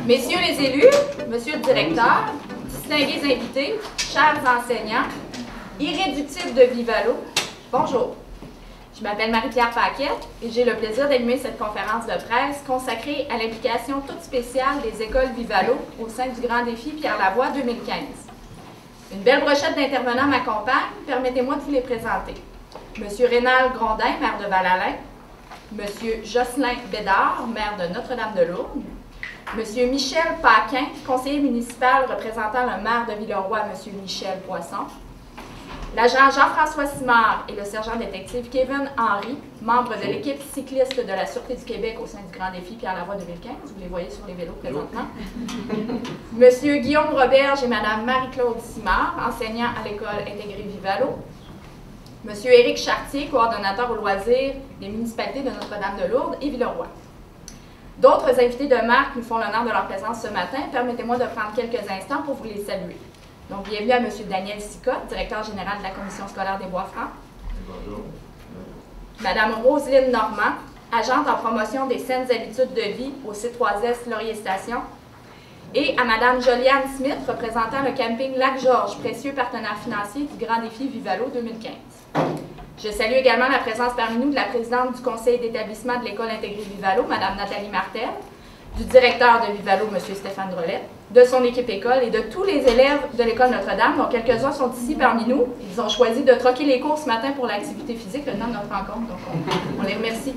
Messieurs les élus, monsieur le directeur, distingués invités, chers enseignants, irréductibles de Vivalo, bonjour. Je m'appelle Marie-Pierre Paquette et j'ai le plaisir d'animer cette conférence de presse consacrée à l'implication toute spéciale des écoles Vivalo au sein du Grand Défi Pierre Lavoie 2015. Une belle brochette d'intervenants m'accompagne, permettez-moi de vous les présenter. Monsieur Rénal Grondin, maire de Val-Alain, monsieur Jocelyn Bédard, maire de Notre-Dame-de-Lourdes, monsieur Michel Paquin, conseiller municipal représentant le maire de Villeroy, monsieur Michel Poisson, l'agent Jean-François Simard et le sergent détective Kevin Henry, membres de l'équipe cycliste de la Sûreté du Québec au sein du Grand Défi Pierre Lavoie 2015. Vous les voyez sur les vélos présentement. Monsieur Guillaume Roberge et madame Marie-Claude Simard, enseignants à l'école intégrée Vivalo. Monsieur Éric Chartier, coordonnateur aux loisirs des municipalités de Notre-Dame-de-Lourdes et Villeroy. D'autres invités de marque nous font l'honneur de leur présence ce matin. Permettez-moi de prendre quelques instants pour vous les saluer. Donc, bienvenue à M. Daniel Sicotte, directeur général de la Commission scolaire des Bois-Francs. Bonjour. Madame Roselyne Normand, agente en promotion des saines habitudes de vie au C3S Laurier Station. Et à Madame Joliane Smith, représentant le camping Lac-Georges, précieux partenaire financier du Grand Défi Vivalo 2015. Je salue également la présence parmi nous de la présidente du conseil d'établissement de l'école intégrée Vivalo, Mme Nathalie Martel, du directeur de Vivalo, M. Stéphane Drolet, de son équipe école et de tous les élèves de l'école Notre-Dame, dont quelques-uns sont ici parmi nous. Ils ont choisi de troquer les cours ce matin pour l'activité physique, le temps de notre rencontre, donc on les remercie.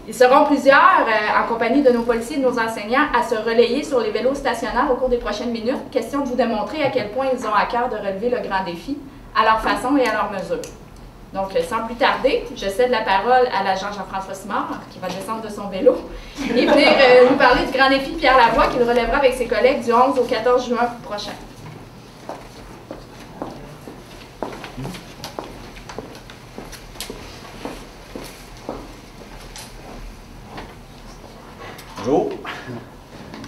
Ils seront plusieurs, en compagnie de nos policiers et de nos enseignants, à se relayer sur les vélos stationnaires au cours des prochaines minutes. Question de vous démontrer à quel point ils ont à cœur de relever le grand défi, à leur façon et à leur mesure. Donc, sans plus tarder, je cède la parole à l'agent Jean-François Simard, qui va descendre de son vélo, et venir nous parler du Grand Défi Pierre Lavoie, qu'il relèvera avec ses collègues du 11 au 14 juin prochain. Bonjour.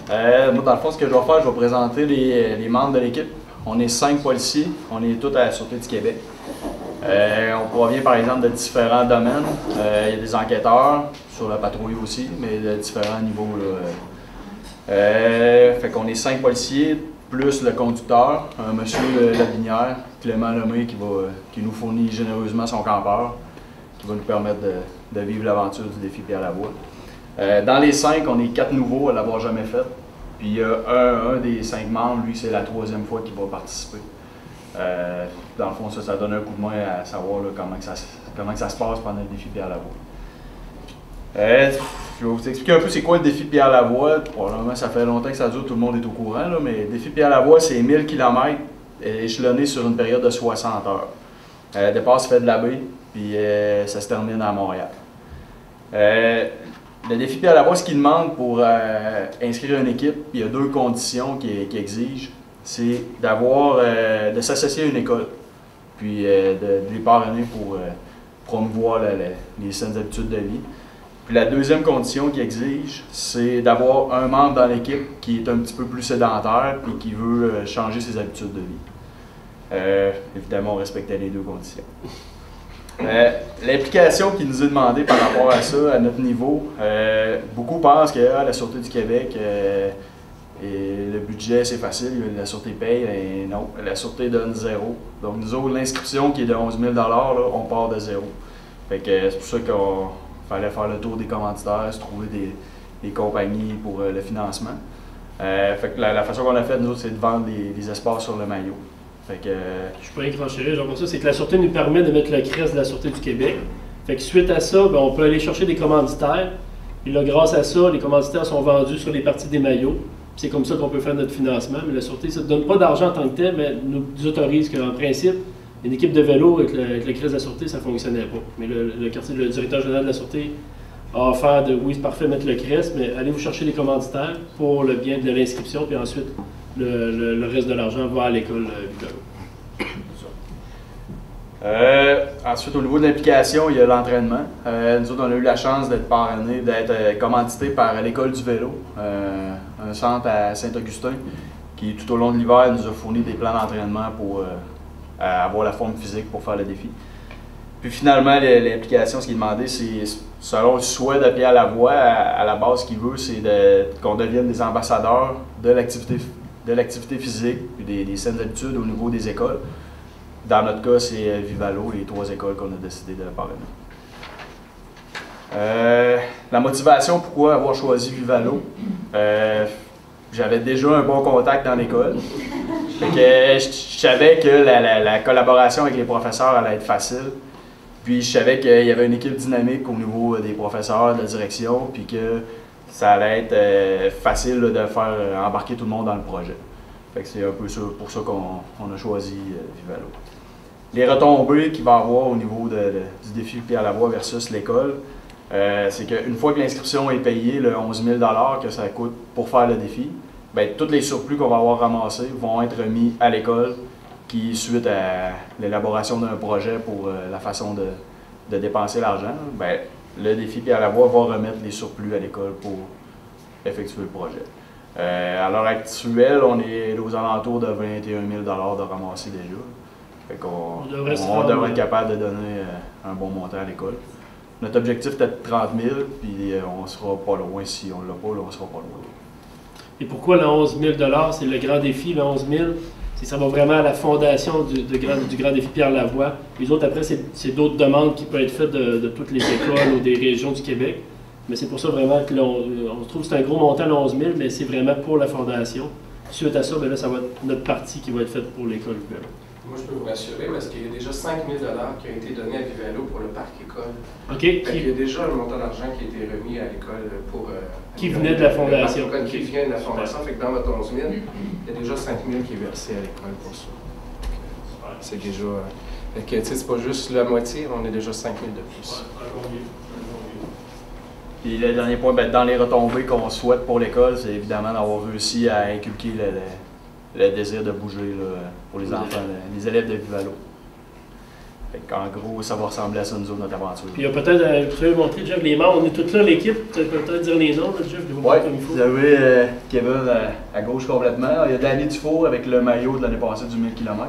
Moi, dans le fond, ce que je vais faire, je vais présenter les membres de l'équipe. On est 5 policiers, on est tous à la Sûreté du Québec. On provient par exemple de différents domaines. Il y a des enquêteurs sur la patrouille aussi, mais de différents niveaux. Fait qu'on est 5 policiers, plus le conducteur, un monsieur Labinière, Clément Lemay, qui nous fournit généreusement son campeur, qui va nous permettre de vivre l'aventure du défi Pierre Lavoie. Dans les 5, on est 4 nouveaux à l'avoir jamais fait. Puis un des 5 membres, lui, c'est la 3e fois qu'il va participer. Dans le fond, ça donne un coup de main à savoir là, comment que ça se passe pendant le défi Pierre Lavoie. Je vais vous expliquer un peu c'est quoi le défi Pierre Lavoie. Probablement, ça fait longtemps que ça dure, tout le monde est au courant, là, mais le défi Pierre Lavoie, c'est 1000 km échelonné sur une période de 60 heures. Le départ se fait de la baie, puis ça se termine à Montréal. Le défi Pierre Lavoie, ce qu'il demande pour inscrire une équipe, il y a 2 conditions qu'il exige. C'est de s'associer à une école, puis de les parrainer pour promouvoir les saines habitudes de vie. Puis la 2e condition qu'il exige, c'est d'avoir un membre dans l'équipe qui est un petit peu plus sédentaire et qui veut changer ses habitudes de vie. Évidemment, on respectait les 2 conditions. L'implication qui nous est demandée par rapport à ça, à notre niveau, beaucoup pensent que la Sûreté du Québec, et le budget, c'est facile, la Sûreté paye, et non, la Sûreté donne 0. Donc nous autres, l'inscription qui est de 11 000 $, là, on part de 0. Fait que c'est pour ça qu'il fallait faire le tour des commanditaires, se trouver des compagnies pour le financement. Fait que la façon qu'on a fait, nous autres, c'est de vendre des espaces sur le maillot. Fait que, je pourrais enclencher, genre comme ça, c'est que la Sûreté nous permet de mettre le crest de la Sûreté du Québec. Fait que suite à ça, on peut aller chercher des commanditaires. Et là, grâce à ça, les commanditaires sont vendus sur les parties des maillots. C'est comme ça qu'on peut faire notre financement. Mais la Sûreté, ça ne donne pas d'argent en tant que tel, mais nous autorise qu'en principe, une équipe de vélo avec le crest de la Sûreté, ça ne fonctionnait pas. Mais le directeur général de la Sûreté a offert de, oui, c'est parfait, mettre le crest, mais allez vous chercher des commanditaires pour le bien de l'inscription, puis ensuite, le reste de l'argent va à l'école Vivalo. Ensuite, au niveau de l'implication, il y a l'entraînement. Nous autres, on a eu la chance d'être parrainés, d'être commandités par l'école du vélo, un centre à Saint-Augustin, qui tout au long de l'hiver nous a fourni des plans d'entraînement pour avoir la forme physique pour faire le défi. Puis finalement, l'application, ce qui est demandé, c'est, selon le souhait de Pierre Lavoie, à la base, ce qu'il veut, c'est qu'on devienne des ambassadeurs de l'activité physique et des saines habitudes au niveau des écoles. Dans notre cas, c'est Vivalo, les 3 écoles qu'on a décidé de parrainer. La motivation, pourquoi avoir choisi Vivalo? J'avais déjà un bon contact dans l'école. Je savais que la collaboration avec les professeurs allait être facile. Puis je savais qu'il y avait une équipe dynamique au niveau des professeurs, de la direction, puis que ça allait être facile de faire embarquer tout le monde dans le projet. Fait que c'est un peu pour ça qu'on a choisi Vivalo. Les retombées qu'il va y avoir au niveau du défi Pierre Lavoie versus l'école, c'est qu'une fois que l'inscription est payée, le 11 000 $ que ça coûte pour faire le défi, bien, tous les surplus qu'on va avoir ramassés vont être remis à l'école, qui, suite à l'élaboration d'un projet pour la façon de dépenser l'argent, bien, le défi Pierre Lavoie va remettre les surplus à l'école pour effectuer le projet. À l'heure actuelle, on est aux alentours de 21 000 $ de ramasser déjà. Fait qu'on devrait être capable de donner un bon montant à l'école. Notre objectif était de 30 000, puis on ne sera pas loin. Si on ne l'a pas, là, on ne sera pas loin. Et pourquoi le 11 000 $? C'est le grand défi, le 11 000 $? Ça va vraiment à la fondation du grand défi Pierre Lavoie. Les autres, après, c'est d'autres demandes qui peuvent être faites de toutes les écoles ou des régions du Québec. Mais c'est pour ça vraiment que on trouve que c'est un gros montant, le 11 000 $, mais c'est vraiment pour la fondation. Suite à ça, bien là, ça va être notre partie qui va être faite pour l'école Vivalo. Moi, je peux vous rassurer parce qu'il y a déjà 5 000 $ qui ont été donnés à Vivalo pour le parc école. OK. Il y a déjà un montant d'argent qui a été remis à l'école pour... qui venait de la fondation. Qui vient de la fondation. Fait que dans votre 11 000, il y a déjà 5 000 qui est versé à l'école pour ça. C'est déjà... Fait que, tu sais, c'est pas juste la moitié, on est déjà 5 000 de plus. Puis le dernier point, bien, dans les retombées qu'on souhaite pour l'école, c'est évidemment d'avoir réussi à inculquer le désir de bouger là, pour les enfants, les élèves de Vivalo. En gros, ça va ressembler à ça, nous autres, notre aventure. Puis il y a peut-être, tu veux montrer, Jeff, les membres, on est tous là, l'équipe, tu peux peut-être dire les noms, là, Jeff, oui, vous avez Kevin à gauche complètement. Il y a Danny Dufour avec le maillot de l'année passée du 1000 km,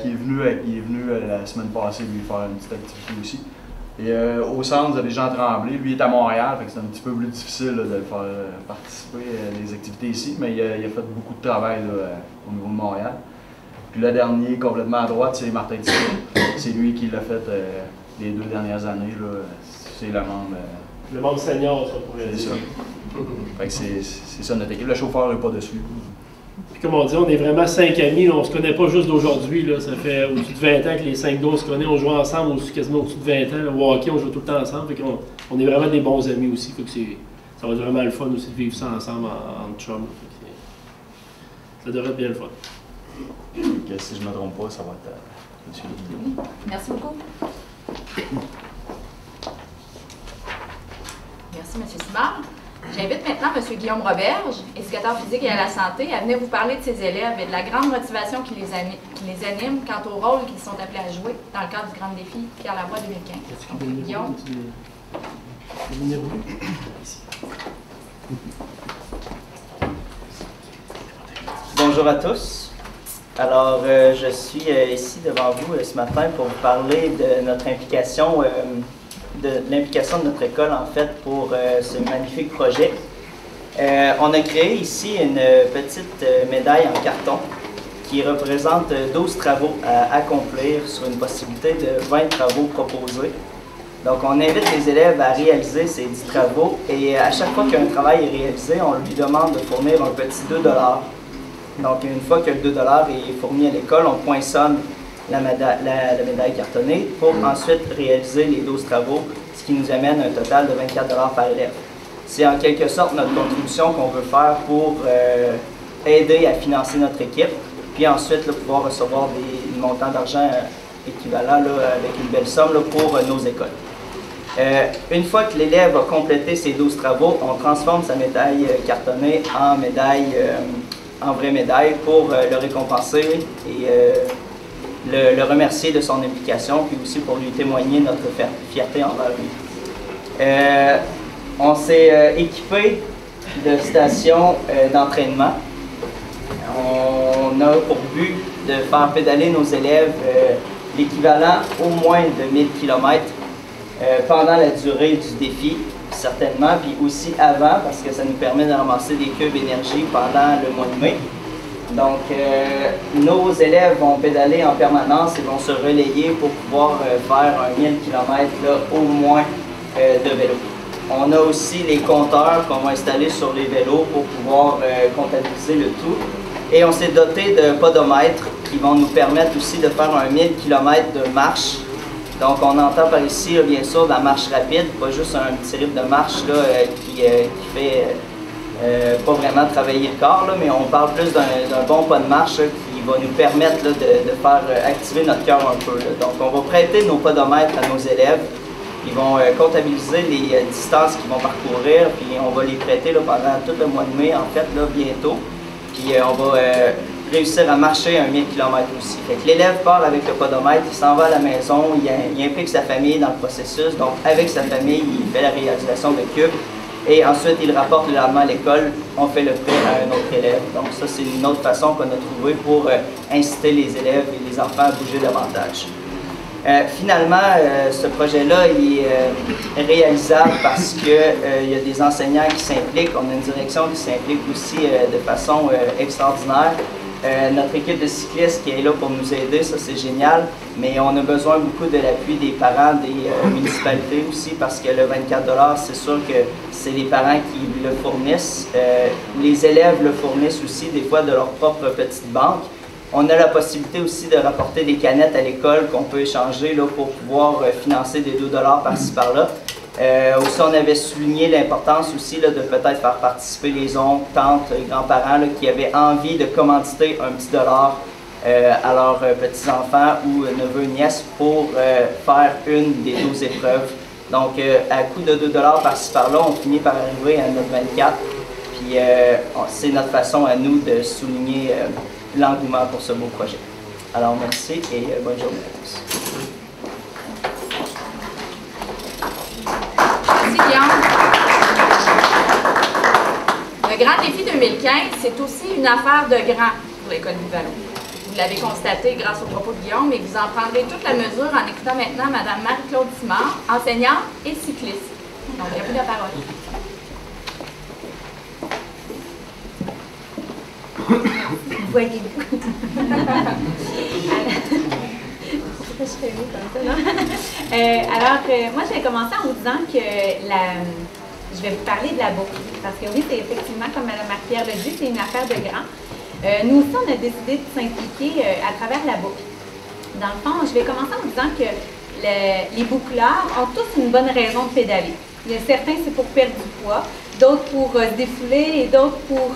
qui est venu la semaine passée lui faire une petite activité aussi. Et au centre, vous avez Jean Tremblay, lui est à Montréal, fait que c'est un petit peu plus difficile là, de le faire participer à des activités ici, mais il a fait beaucoup de travail là, au niveau de Montréal. Puis le dernier, complètement à droite, c'est Martin Thibault. C'est lui qui l'a fait les 2 dernières années. C'est le membre. Le membre senior, ça pourrait dire. C'est ça. Fait que c'est ça notre équipe. Le chauffeur n'est pas dessus. Puis comme on dit, on est vraiment 5 amis, là, on se connaît pas juste d'aujourd'hui. Ça fait au-dessus de 20 ans que les 5 gars se connaissent, on joue ensemble quasiment au-dessus de 20 ans. Au hockey, on joue tout le temps ensemble. Fait on est vraiment des bons amis aussi. Fait que ça va être vraiment le fun aussi de vivre ça ensemble en chum. Ça devrait être bien le fun. Donc, si je ne me trompe pas, ça va être M. Guillaume. Merci beaucoup. Merci, M. Simard. J'invite maintenant M. Guillaume Roberge, éducateur physique et à la santé, à venir vous parler de ses élèves et de la grande motivation qui les anime quant au rôle qu'ils sont appelés à jouer dans le cadre du grand défi Pierre Lavoie 2015. Donc, Guillaume. Bonjour à tous. Alors, je suis ici devant vous ce matin pour vous parler de notre implication, de l'implication de notre école en fait pour ce magnifique projet. On a créé ici une petite médaille en carton qui représente 12 travaux à accomplir sur une possibilité de 20 travaux proposés. Donc, on invite les élèves à réaliser ces 10 travaux et à chaque fois qu'un travail est réalisé, on lui demande de fournir un petit 2 $. Donc, une fois que le 2 $ est fourni à l'école, on poinçonne la médaille cartonnée pour ensuite réaliser les 12 travaux, ce qui nous amène un total de 24 $ par élève. C'est en quelque sorte notre contribution qu'on veut faire pour aider à financer notre équipe, puis ensuite là, pouvoir recevoir des montants d'argent équivalents là, avec une belle somme là, pour nos écoles. Une fois que l'élève a complété ses 12 travaux, on transforme sa médaille cartonnée en médaille en vraie médaille pour le récompenser et le remercier de son implication, puis aussi pour lui témoigner notre fierté envers lui. On s'est équipé de stations d'entraînement On a pour but de faire pédaler nos élèves l'équivalent au moins de 1000 km pendant la durée du défi, certainement, puis aussi avant, parce que ça nous permet de ramasser des cubes énergie pendant le mois de mai. Donc, nos élèves vont pédaler en permanence et vont se relayer pour pouvoir faire un 1000 km là, au moins de vélo. On a aussi les compteurs qu'on va installer sur les vélos pour pouvoir comptabiliser le tout. Et on s'est doté de podomètres qui vont nous permettre aussi de faire un 1000 km de marche. Donc, on entend par ici, là, bien sûr, de la marche rapide, pas juste un petit rythme de marche là, qui fait pas vraiment travailler le corps, là, mais on parle plus d'un bon pas de marche là, qui va nous permettre là, de faire activer notre cœur un peu. Là. Donc, on va prêter nos podomètres à nos élèves. Ils vont comptabiliser les distances qu'ils vont parcourir, puis on va les prêter là, pendant tout le mois de mai, en fait, là, bientôt. Puis on va réussir à marcher un 1000 km aussi. Fait que l'élève part avec le podomètre, il s'en va à la maison, il implique sa famille dans le processus. Donc, avec sa famille, il fait la réalisation de cubes. Et ensuite, il rapporte le lendemain à l'école, on fait le prêt à un autre élève. Donc ça, c'est une autre façon qu'on a trouvée pour inciter les élèves et les enfants à bouger davantage. Finalement, ce projet-là il est réalisable parce qu'il y a des enseignants qui s'impliquent, on a une direction qui s'implique aussi de façon extraordinaire. Notre équipe de cyclistes qui est là pour nous aider, ça c'est génial, mais on a besoin beaucoup de l'appui des parents des municipalités aussi parce que le 24 $, c'est sûr que c'est les parents qui le fournissent. Les élèves le fournissent aussi des fois de leur propre petite banque. On a la possibilité aussi de rapporter des canettes à l'école qu'on peut échanger là, pour pouvoir financer des 2 $ par-ci par-là. Aussi, on avait souligné l'importance aussi là, de peut-être faire participer les oncles, tantes, grands-parents là, qui avaient envie de commanditer un petit dollar à leurs petits-enfants ou neveux, nièces pour faire une des 12 épreuves. Donc, à coût de 2 $ par-ci par-là, on finit par arriver à notre 24. Puis, c'est notre façon à nous de souligner l'engouement pour ce beau projet. Alors, merci et bonne journée à tous. Merci, Guillaume. Le Grand Défi 2015, c'est aussi une affaire de grand pour l'École Vivalo. Vous l'avez constaté grâce aux propos de Guillaume, mais vous en prendrez toute la mesure en écoutant maintenant Mme Marie-Claude Simard, enseignante et cycliste. Donc, il y a plus la parole. Voyez-vous. Je fais mieux comme ça, non? Moi, je vais commencer en vous disant que je vais vous parler de la boucle. Parce que oui, c'est effectivement, comme Mme Marie-Pierre le dit, c'est une affaire de grand. Nous aussi, on a décidé de s'impliquer à travers la boucle. Dans le fond, je vais commencer en vous disant que les bouclards ont tous une bonne raison de pédaler. Il y a certains, c'est pour perdre du poids, d'autres pour se défouler et d'autres pour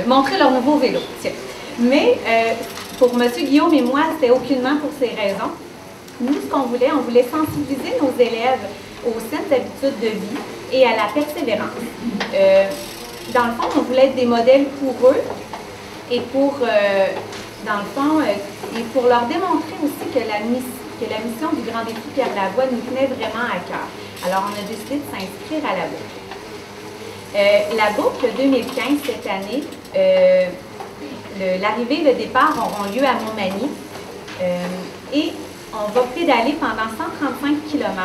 montrer leur nouveau vélo. Tiens. Mais pour M. Guillaume et moi, c'était aucunement pour ces raisons. Nous, ce qu'on voulait, on voulait sensibiliser nos élèves aux saines habitudes de vie et à la persévérance. Dans le fond, on voulait être des modèles pour eux et pour, dans le fond, et pour leur démontrer aussi que la mission du Grand Défi Pierre Lavoie nous tenait vraiment à cœur. Alors, on a décidé de s'inscrire à la boucle. La boucle 2015 cette année, l'arrivée et le départ auront lieu à Montmagny et on va pédaler pendant 135 km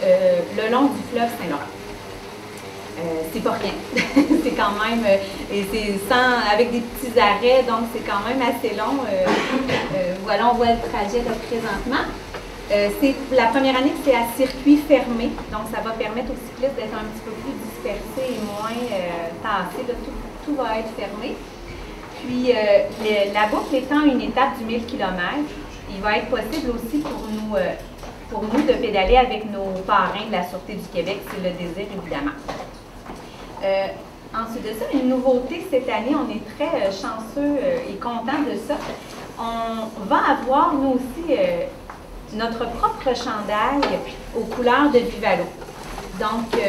le long du fleuve Saint-Laurent. C'est pas rien. C'est quand même, et c'est avec des petits arrêts, donc c'est quand même assez long. Voilà, on voit le trajet là, présentement. La première année, c'est à circuit fermé, donc ça va permettre aux cyclistes d'être un petit peu plus dispersés et moins tassés. Là, tout va être fermé. Puis, la boucle étant une étape du 1000 km, il va être possible aussi pour nous de pédaler avec nos parrains de la Sûreté du Québec, c'est le désir évidemment. Ensuite de ça, une nouveauté cette année, on est très chanceux et contents de ça. On va avoir, nous aussi, notre propre chandail aux couleurs de Vivalo. Donc,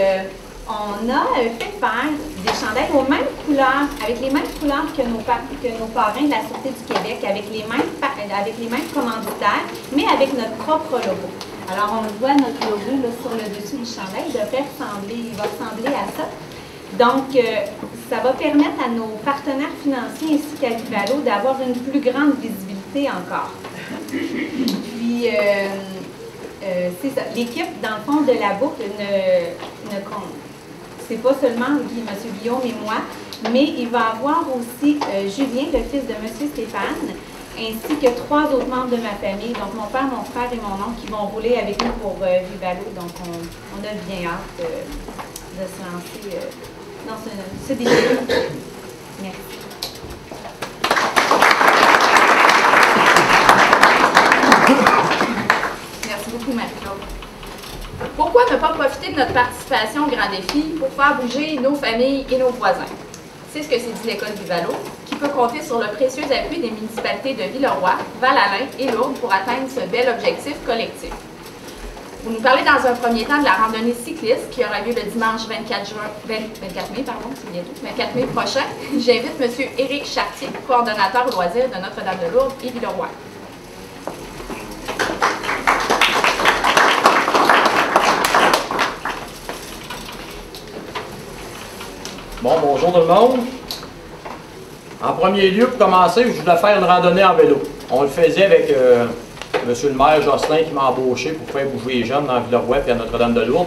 on a fait faire des chandails aux mêmes couleurs, avec les mêmes couleurs que nos parrains de la Sûreté du Québec, avec les mêmes commanditaires, mais avec notre propre logo. Alors, on voit notre logo là, sur le dessus du chandail, il va ressembler à ça. Donc, ça va permettre à nos partenaires financiers ainsi qu'à Vivalo d'avoir une plus grande visibilité encore. Puis, c'est ça. L'équipe, dans le fond, de la boucle ne compte. C'est pas seulement M. Guillaume et moi, mais il va avoir aussi Julien, le fils de M. Stéphane, ainsi que 3 autres membres de ma famille, donc mon père, mon frère et mon oncle, qui vont rouler avec nous pour Vivalo. Donc, on a bien hâte de se lancer dans ce défi. Merci. Merci beaucoup, Marie-Claude. Pourquoi ne pas profiter de notre participation au grand défi pour faire bouger nos familles et nos voisins? C'est ce que s'est dit l'école Vivalo, qui peut compter sur le précieux appui des municipalités de Villeroy, Val-Alain et Lourdes pour atteindre ce bel objectif collectif. Vous nous parlez dans un premier temps de la randonnée cycliste qui aura lieu le dimanche 24 mai prochain. J'invite M. Éric Chartier, coordonnateur au loisir de Notre-Dame-de-Lourdes et Villeroy. Bon, bonjour tout le monde. En premier lieu, pour commencer, je voulais faire une randonnée en vélo. On le faisait avec Monsieur le maire Jocelyn qui m'a embauché pour faire bouger les jeunes dans Villeroy et à Notre-Dame-de-Lourdes.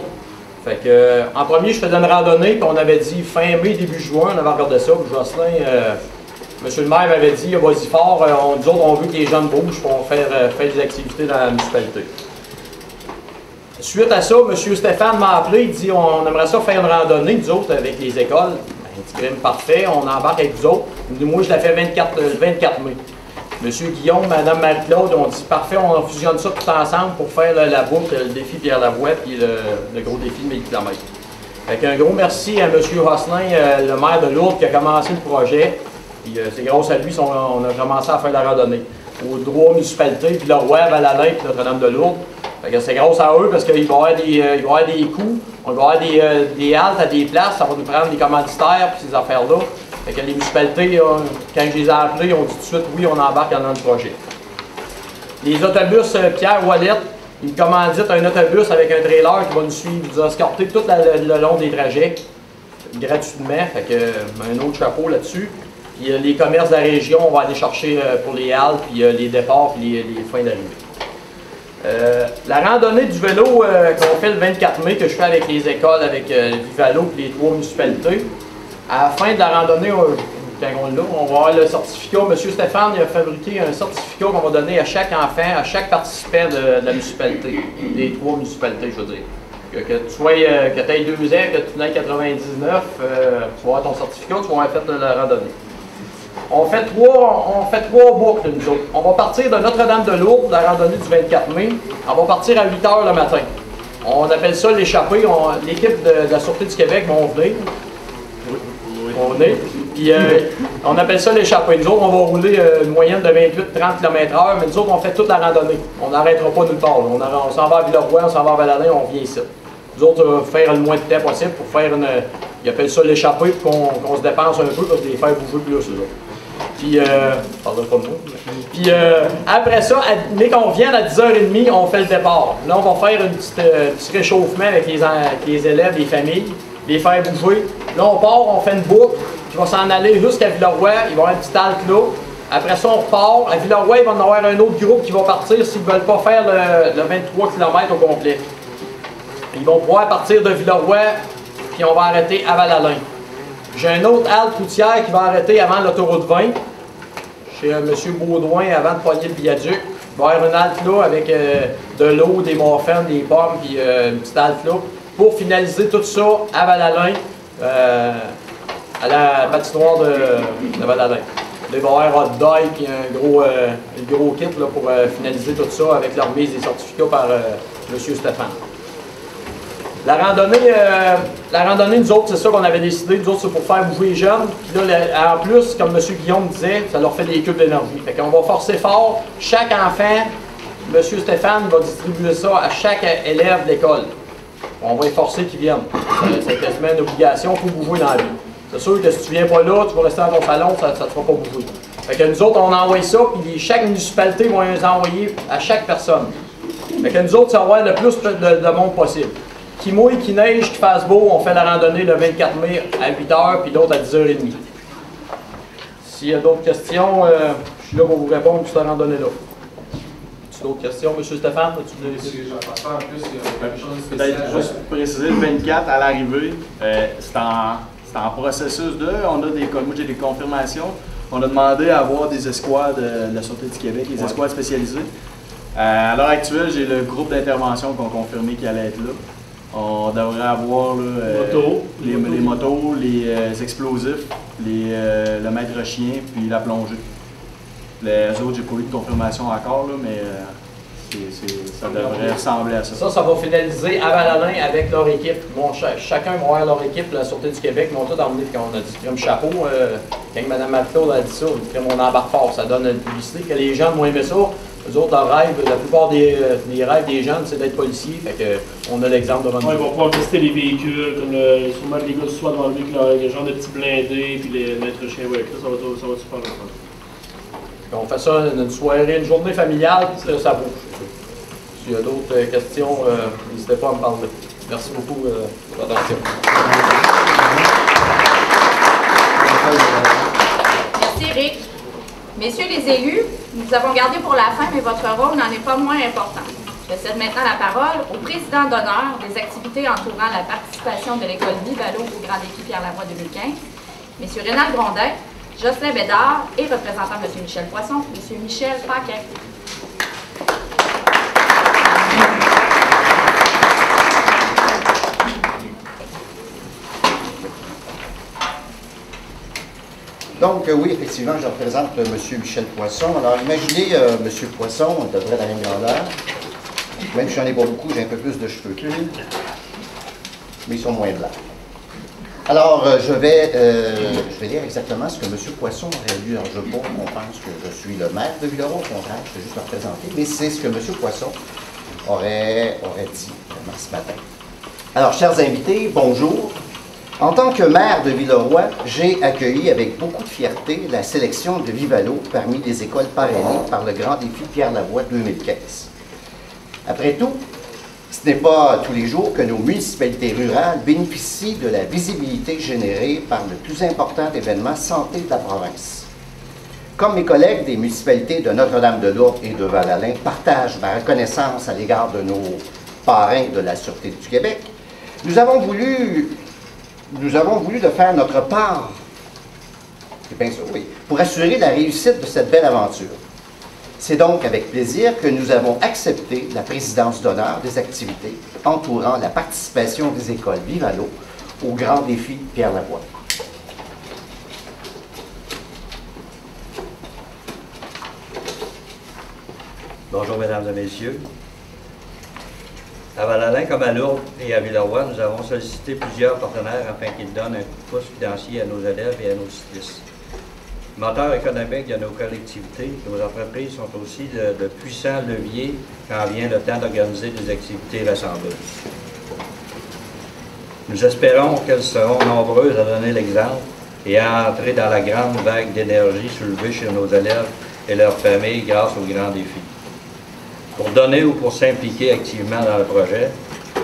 Fait que, en premier, je faisais une randonnée, puis on avait dit fin mai, début juin, on avait regardé ça, puis Jocelyn, Monsieur le maire m'avait dit, vas-y fort, nous autres, on veut que les jeunes bougent pour faire des activités dans la municipalité. Suite à ça, M. Stéphane m'a appelé, il dit on aimerait ça faire une randonnée, nous autres, avec les écoles. Ben, il dit parfait, on embarque avec vous autres. Moi, je l'ai fait le 24 mai. M. Guillaume, Mme Marie-Claude ont dit parfait, on fusionne ça tout ensemble pour faire la boucle, le défi Pierre-Lavoie, puis le gros défi de 1000 km. Fait un gros merci à M. Rosselin, le maire de Lourdes, qui a commencé le projet. C'est grâce à lui qu'on a commencé à faire la randonnée. Aux 3 municipalités, Villeroy, Val-Alain et Notre-Dame-de-Lourdes. C'est grâce à eux parce qu'il va y avoir des coûts, on va avoir des haltes à des places, ça va nous prendre des commanditaires et ces affaires-là. Fait que les municipalités, quand je les ai appelés, ils ont dit tout de suite oui, on embarque dans le projet. Les autobus Pierre Wallet, ils commanditent un autobus avec un trailer qui va nous suivre, nous escorter tout le long des trajets gratuitement. Fait que un autre chapeau là-dessus. Puis les commerces de la région, on va aller chercher pour les haltes, puis les départs, puis les fins d'arrivée. La randonnée du vélo qu'on fait le 24 mai, que je fais avec les écoles, avec Vivalo et les 3 municipalités, à la fin de la randonnée, quand on l'a, on va avoir le certificat. M. Stéphane il a fabriqué un certificat qu'on va donner à chaque enfant, à chaque participant de la municipalité, des 3 municipalités, je veux dire. Que tu aies 2 ans, que tu n'aies 99, tu vas avoir ton certificat, tu vas avoir fait la randonnée. On fait trois boucles, nous autres. On va partir de Notre-Dame-de-Lourdes, la randonnée du 24 mai. On va partir à 8 h le matin. On appelle ça l'échappée. L'équipe de la Sûreté du Québec va venir. On est. Puis on appelle ça l'échappée. Nous autres, on va rouler une moyenne de 28-30 km/h, mais nous autres, on fait toute la randonnée. On n'arrêtera pas nulle part. On s'en va à Villeroy, on s'en va à Val-Alain, on vient ici. Nous autres, on va faire le moins de temps possible pour faire une. Ils appellent ça l'échappée pour qu'on se dépense un peu, parce que les faire bouger plus, eux autres. Puis, Puis après ça, dès qu'on vient à 10h30, on fait le départ. Là, on va faire un petit réchauffement avec les élèves, les familles, les faire bouger. Là, on part, on fait une boucle qui va s'en aller jusqu'à Villeroy. Il va y avoir un petit halte là. Après ça, on repart. À Villeroy, il va y en avoir un autre groupe qui va partir s'ils ne veulent pas faire le 23 km au complet. Ils vont pouvoir partir de Villeroy, puis on va arrêter à Val-Alain. J'ai un autre halte routière qui va arrêter avant l'autoroute 20, chez M. Baudouin, avant de poigner le viaduc. Il va y avoir une halte là avec de l'eau, des morphines, des pommes, puis une petite halte là, pour finaliser tout ça à Val-Alain, à la patinoire de Val-Alain. Il va y avoir un hot dog et un gros kit là, pour finaliser tout ça avec la remise des certificats par M. Stéphane. La randonnée, nous autres, c'est ça qu'on avait décidé. Nous autres, c'est pour faire bouger les jeunes. Puis là, en plus, comme M. Guillaume disait, ça leur fait des cubes d'énergie. Fait qu'on va forcer fort. Chaque enfant, M. Stéphane va distribuer ça à chaque élève d'école. On va les forcer qu'ils viennent. C'est quasiment une obligation, il faut bouger dans la vie. C'est sûr que si tu viens pas là, tu vas rester dans ton salon, ça ne te fera pas bouger. Fait que nous autres, on envoie ça, puis chaque municipalité va les envoyer à chaque personne. Fait que nous autres, ça va avoir le plus de monde possible. Qu'il mouille, qu'il neige, qu'il fasse beau, on fait la randonnée le 24 mai à 8h, puis d'autres à 10h30. S'il y a d'autres questions, je suis là pour vous répondre sur cette randonnée-là. As-tu d'autres questions, M. Stéphane? Si j'en passe pas en plus, il y a quelque chose de Peut-être spécial. juste pour préciser, le 24 à l'arrivée, c'est en processus de. On a des, moi j'ai des confirmations. On a demandé à avoir des escouades de la Sûreté du Québec, les escouades spécialisées. À l'heure actuelle, j'ai le groupe d'intervention qui ont confirmé qu'il allait être là. On devrait avoir là, les motos, les explosifs, le maître chien, puis la plongée. Les autres, j'ai pas eu de confirmation encore, là, mais ça devrait ressembler à ça. Ça va finaliser à Val-Alain avec leur équipe. Chacun va avoir leur équipe, la Sûreté du Québec, ils m'ont tout emmené. Quand on a dit crème chapeau, quand Mme Marc-Claude a dit ça, on dit on embarque fort. Ça donne une publicité que les gens vont aimer ça. Eux autres, leur rêve, la plupart des rêves des jeunes, c'est d'être policier. Fait que, on a l'exemple devant nous. Ils vont pouvoir tester les véhicules, comme sûrement les gars du soir devant lui, avec le genre de petits blindés, puis les maîtres chiens avec ça va super le fun. On fait ça une soirée, une journée familiale, puis ça bouge. S'il y a d'autres questions, n'hésitez pas à me parler. Merci beaucoup pour votre attention. Merci, Eric. Messieurs les élus, nous avons gardé pour la fin, mais votre rôle n'en est pas moins important. Je cède maintenant la parole au président d'honneur des activités entourant la participation de l'école Vivalo au Grand Défi Pierre-Lavoie 2015, M. Rénal Grondin, Jocelyn Bédard et représentant M. Michel Poisson, M. Michel Paquin. Donc, oui, effectivement, je représente M. Michel Poisson. Alors, imaginez M. Poisson, à peu près la même grandeur. Même si j'en ai pas beaucoup, j'ai un peu plus de cheveux que lui, mais ils sont moins blancs. Alors, je vais lire exactement ce que M. Poisson aurait lu. Alors, je veux pas qu'on pense que je suis le maire de Villeroy, au contraire, je vais juste le représenter, mais c'est ce que M. Poisson aurait dit vraiment ce matin. Alors, chers invités, bonjour. En tant que maire de Villeroy, j'ai accueilli avec beaucoup de fierté la sélection de Vivalo parmi les écoles parrainées par le Grand Défi Pierre-Lavoie 2015. Après tout, ce n'est pas tous les jours que nos municipalités rurales bénéficient de la visibilité générée par le plus important événement santé de la province. Comme mes collègues des municipalités de Notre-Dame-de-Lourdes et de Val-Alain partagent ma reconnaissance à l'égard de nos parrains de la Sûreté du Québec, nous avons voulu de faire notre part, c'est bien sûr, oui, pour assurer la réussite de cette belle aventure. C'est donc avec plaisir que nous avons accepté la présidence d'honneur des activités entourant la participation des écoles Vivalo au Grand Défi Pierre-Lavoie. Bonjour, mesdames et messieurs. À Val-Alain comme à Lourdes et à Villeroy, nous avons sollicité plusieurs partenaires afin qu'ils donnent un coup de pouce financier à nos élèves et à nos cyclistes. Moteur économique de nos collectivités, nos entreprises sont aussi de puissants leviers quand vient le temps d'organiser des activités rassembleuses. Nous espérons qu'elles seront nombreuses à donner l'exemple et à entrer dans la grande vague d'énergie soulevée chez nos élèves et leurs familles grâce au grand défi. Pour donner ou pour s'impliquer activement dans le projet,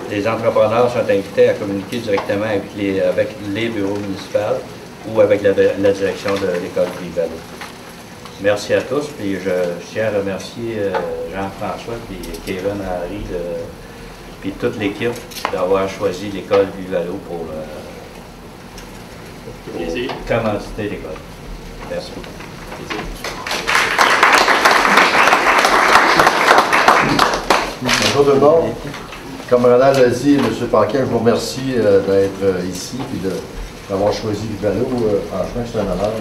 les entrepreneurs sont invités à communiquer directement avec les bureaux municipaux ou avec la direction de l'école Vivalo. Merci à tous, puis je tiens à remercier Jean-François et Kevin Henry, puis toute l'équipe d'avoir choisi l'école Vivalo pour commanditer l'école. Merci beaucoup. Bonjour tout le monde. Comme Renal l'a dit, M. Paquin, je vous remercie d'être ici et d'avoir choisi Vivalo. Franchement, c'est un honneur.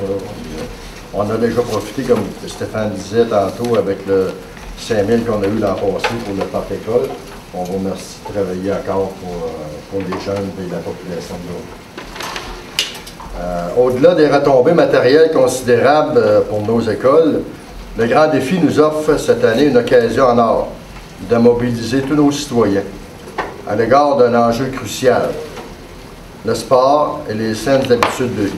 On a déjà profité, comme Stéphane disait tantôt, avec le 5 000 qu'on a eu l'an passé pour le parc école. On vous remercie de travailler encore pour les jeunes et la population de l'eau. Au-delà des retombées matérielles considérables pour nos écoles, le Grand Défi nous offre cette année une occasion en or de mobiliser tous nos citoyens à l'égard d'un enjeu crucial, le sport et les saines habitudes de vie.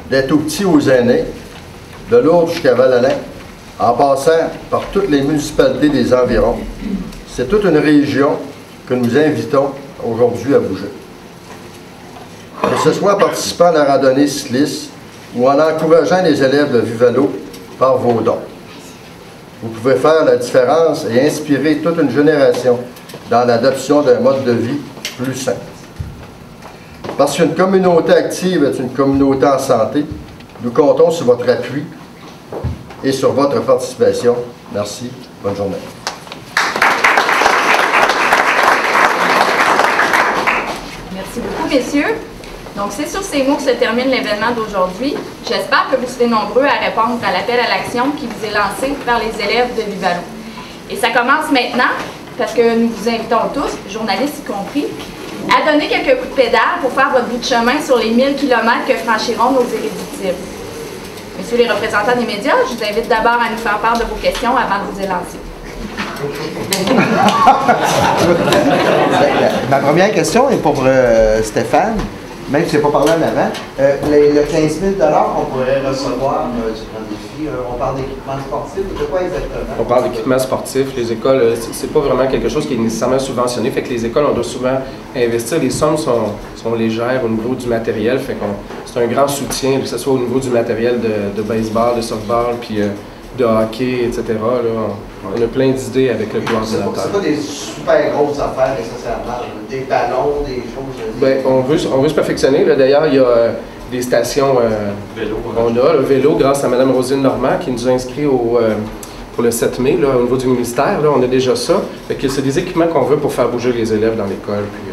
Des tout-petits aux aînés, de Lourdes jusqu'à Val-Alain, en passant par toutes les municipalités des environs, c'est toute une région que nous invitons aujourd'hui à bouger. Que ce soit en participant à la randonnée cycliste ou en encourageant les élèves de Vivalo par vos dons. Vous pouvez faire la différence et inspirer toute une génération dans l'adoption d'un mode de vie plus sain. Parce qu'une communauté active est une communauté en santé, nous comptons sur votre appui et sur votre participation. Merci. Bonne journée. Merci beaucoup, messieurs. Donc, c'est sur ces mots que se termine l'événement d'aujourd'hui. J'espère que vous serez nombreux à répondre à l'appel à l'action qui vous est lancé par les élèves de Vivalo. Et ça commence maintenant, parce que nous vous invitons tous, journalistes y compris, à donner quelques coups de pédale pour faire votre bout de chemin sur les 1000 km que franchiront nos irréductibles. Messieurs les représentants des médias, je vous invite d'abord à nous faire part de vos questions avant de vous élancer. Ma première question est pour Stéphane, même si je n'ai pas parlé en avant. Le 15 000 qu'on pourrait recevoir du Grand Défi, on parle d'équipement sportif, de quoi exactement? On parle d'équipement sportif. Les écoles, c'est pas vraiment quelque chose qui est nécessairement subventionné. Fait que les écoles, on doit souvent investir. Les sommes sont légères au niveau du matériel. Fait qu'on c'est un grand soutien, que ce soit au niveau du matériel de baseball, de softball, puis de hockey, etc. Là, on a plein d'idées avec le coordinateur. C'est pas des super grosses affaires nécessairement, des ballons, des choses... Bien, on veut se perfectionner. D'ailleurs, il y a des stations vélo. On a le vélo grâce à Mme Rosine Normand qui nous a inscrits pour le 7 mai là, au niveau du ministère. Là, on a déjà ça. Fait que c'est des équipements qu'on veut pour faire bouger les élèves dans l'école. Puis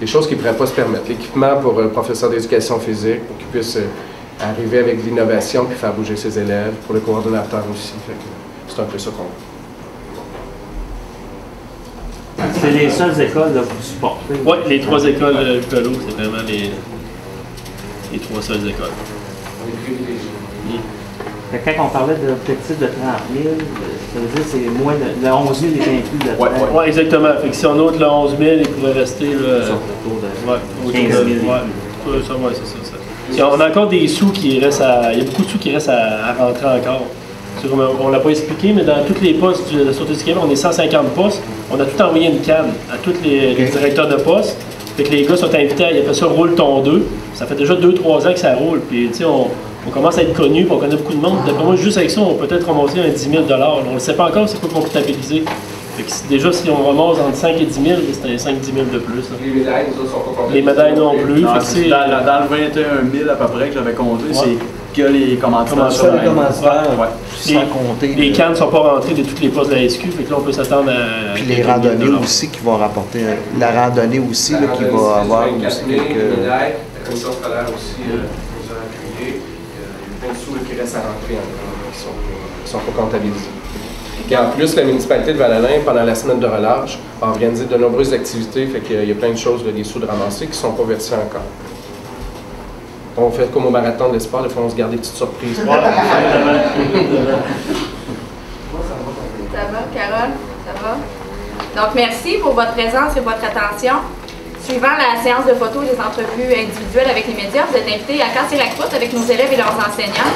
des choses qu'ils ne pourraient pas se permettre. L'équipement pour le professeur d'éducation physique pour qu'il puisse arriver avec de l'innovation puis faire bouger ses élèves. Pour le coordonnateur aussi. C'est un peu ça qu'on veut. C'est les seules écoles que vous supportez? Oui, les 3 écoles Vivalo, c'est vraiment les 3 seules écoles. Quand on parlait d'objectif de 30 000, ça veut dire que c'est moins de, le 11 000 est inclus là-dedans? Oui, exactement. Fait que si on ôte le 11 000, il pourrait rester là, autour de 15 000. C'est ça. On a encore des sous qui restent à... Il y a beaucoup de sous qui restent à rentrer encore. On ne l'a pas expliqué, mais dans tous les postes de la Sûreté du Québec, on est 150 postes. On a tout envoyé une canne à tous les directeurs de poste. Fait que les gars sont invités à, ils appellent ça roule ton 2. Ça fait déjà 2-3 ans que ça roule. Puis, tu sais, on commence à être connus, puis on connaît beaucoup de monde. D'après moi, juste avec ça, on peut peut-être remonter un 10 000 $. On ne sait pas encore c'est quoi qu'on peut comptabiliser. Fait que déjà, si on remonte entre 5 et 10 000, c'est un 5-10 000 de plus. Là. Les médailles, nous autres, sont pas comptées. Les médailles non plus. Non, c'est dans le 21 000 à peu près que j'avais compté, c'est que les commanditaires sans compter. Les cannes ne sont pas rentrées de tous les postes de la SQ, fait que là, on peut s'attendre à... Puis les randonnées aussi qui vont rapporter... La randonnée aussi, là, qui va avoir aussi quelques... La commission scolaire aussi nous a appuyé. Il y a plein de sous qui restent à rentrer qui ne sont pas comptabilisés. Et en plus, la municipalité de Val-Alain, pendant la semaine de relâche, a organisé de nombreuses activités, fait qu'il y a plein de choses, des sous de ramasser qui ne sont pas versés encore. On fait comme au marathon de l'espoir, des fois on se garde des petites surprises. Ça va, Carole? Ça va? Donc, merci pour votre présence et votre attention. Suivant la séance de photos et des entrevues individuelles avec les médias, vous êtes invités à casser la croûte avec nos élèves et leurs enseignants,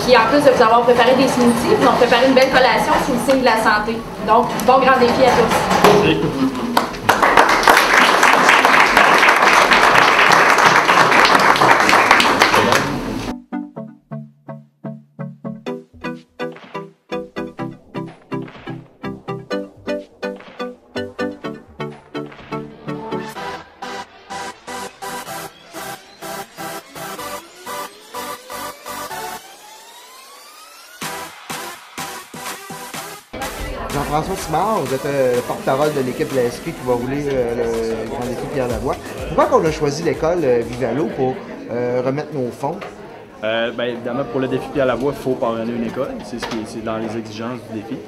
qui, en plus de vous avoir préparé des smoothies, vous ont préparé une belle collation sous le signe de la santé. Donc, bon grand défi à tous. Jean-François Simard, vous êtes le porte-parole de l'équipe de la SQ qui va rouler le Grand Défi Pierre Lavoie. Pourquoi on a choisi l'école Vivalo pour remettre nos fonds? Bien, évidemment, pour le défi Pierre Lavoie, il faut parrainer une école. C'est dans les exigences du défi.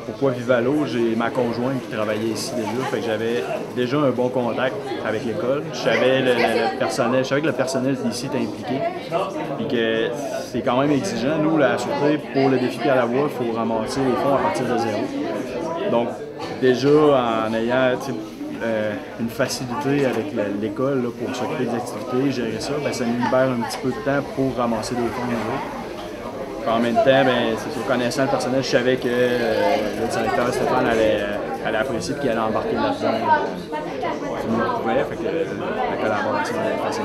Pourquoi Vivalo? J'ai ma conjointe qui travaillait ici déjà, fait que j'avais déjà un bon contact avec l'école. Je savais que le personnel d'ici était impliqué, puis que c'est quand même exigeant. Nous, la Sûreté, pour le défi Pierre Lavoie, il faut ramasser les fonds à partir de zéro. Donc, déjà, en ayant une facilité avec l'école pour s'occuper des activités, gérer ça, bien, ça nous libère un petit peu de temps pour ramasser des fonds nouveaux. En même temps, c'est sûr, connaissant le personnel, je savais que le directeur Stéphane allait allait apprécier et qu'elle allait embarquer là-dedans. Tout le monde pouvait, fait que la collaboration allait être facile.